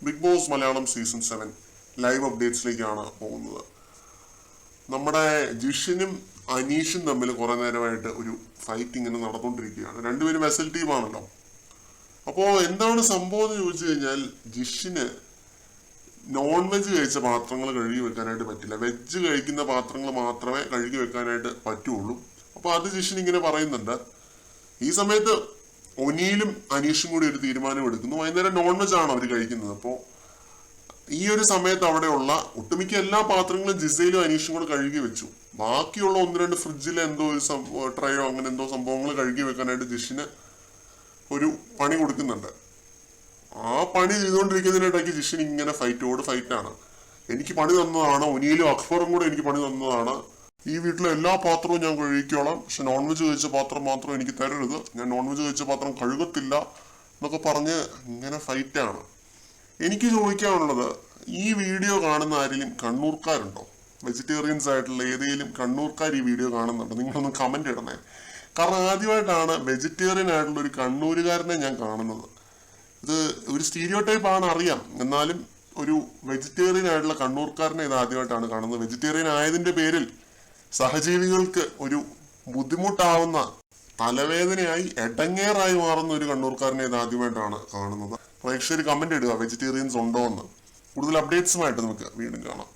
Big Boss Malayalam season 7 live അപ്ഡേറ്റ്സിലേക്കാണ് പോകുന്നത്. നമ്മുടെ ജിഷിനും അനീഷും തമ്മിൽ കുറെ നേരമായിട്ട് ഒരു ഫൈറ്റ് ഇങ്ങനെ നടന്നുകൊണ്ടിരിക്കുകയാണ്. രണ്ടുപേരും വെസൽ ടീമാണല്ലോ. അപ്പോൾ എന്താണ് സംഭവം എന്ന് ചോദിച്ചു കഴിഞ്ഞാൽ, ജിഷിന് നോൺ വെജ് കഴിച്ച പാത്രങ്ങൾ കഴുകി വെക്കാനായിട്ട് പറ്റില്ല. വെജ് കഴിക്കുന്ന പാത്രങ്ങൾ മാത്രമേ കഴുകി വെക്കാനായിട്ട് പറ്റുള്ളൂ. അപ്പോൾ അത് ജിഷിൻ ഇങ്ങനെ പറയുന്നുണ്ട്. ഈ സമയത്ത് ഒനിയിലും അനീഷും കൂടി ഒരു തീരുമാനം എടുക്കുന്നു. വൈകുന്നേരം നോൺ വെജ് ആണ് അവർ കഴിക്കുന്നത്. അപ്പോൾ ഈ ഒരു സമയത്ത് അവിടെയുള്ള ഒട്ടുമിക്ക എല്ലാ പാത്രങ്ങളും ജിസയിലും അനീഷും കൂടെ കഴുകി വെച്ചു. ബാക്കിയുള്ള ഒന്ന് രണ്ട് ഫ്രിഡ്ജിലെ എന്തോ ഒരു ട്രയോ അങ്ങനെ എന്തോ സംഭവങ്ങൾ കഴുകി വെക്കാനായിട്ട് ജിഷിന് ഒരു പണി കൊടുക്കുന്നുണ്ട്. ആ പണി ചെയ്തുകൊണ്ടിരിക്കുന്നതിനിടയ്ക്ക് ജിഷിൻ ഇങ്ങനെ ഫൈറ്റാണ്. എനിക്ക് പണി തന്നതാണ്, ഒനിയിലും അക്ബറും കൂടെ എനിക്ക് പണി തന്നതാണ്. ഈ വീട്ടിലെ എല്ലാ പാത്രവും ഞാൻ കഴുകിക്കോളാം, പക്ഷെ നോൺ വെജ് കഴിച്ച പാത്രം മാത്രം എനിക്ക് തരരുത്, ഞാൻ നോൺ വെജ് കഴിച്ച പാത്രം കഴുകത്തില്ല എന്നൊക്കെ പറഞ്ഞ് ഇങ്ങനെ ഫൈറ്റാണ്. എനിക്ക് ചോദിക്കാനുള്ളത്, ഈ വീഡിയോ കാണുന്ന ആരെങ്കിലും കണ്ണൂർക്കാരുണ്ടോ? വെജിറ്റേറിയൻസ് ആയിട്ടുള്ള ഏതെങ്കിലും കണ്ണൂർക്കാർ ഈ വീഡിയോ കാണുന്നുണ്ടോ? നിങ്ങളൊന്ന് കമന്റ് ഇടണേ. കാരണം ആദ്യമായിട്ടാണ് വെജിറ്റേറിയൻ ആയിട്ടുള്ള ഒരു കണ്ണൂരുകാരനെ ഞാൻ കാണുന്നത്. ഇത് ഒരു സ്റ്റീരിയോ ടൈപ്പ് ആണ് അറിയാം, എന്നാലും ഒരു വെജിറ്റേറിയൻ ആയിട്ടുള്ള കണ്ണൂർക്കാരനെ ഇത് ആദ്യമായിട്ടാണ് കാണുന്നത്. വെജിറ്റേറിയൻ ആയതിന്റെ പേരിൽ സഹജീവികൾക്ക് ഒരു ബുദ്ധിമുട്ടാവുന്ന, തലവേദനയായി എടങ്ങേറായി മാറുന്ന ഒരു കണ്ണൂർക്കാരനെ ഇത് ആദ്യമായിട്ടാണ് കാണുന്നത്. പ്രേക്ഷകർ കമന്റ് ഇടുക വെജിറ്റേറിയൻസ് ഉണ്ടോ എന്ന്. കൂടുതൽ അപ്ഡേറ്റ്സുമായിട്ട് നമുക്ക് വീണ്ടും കാണാം.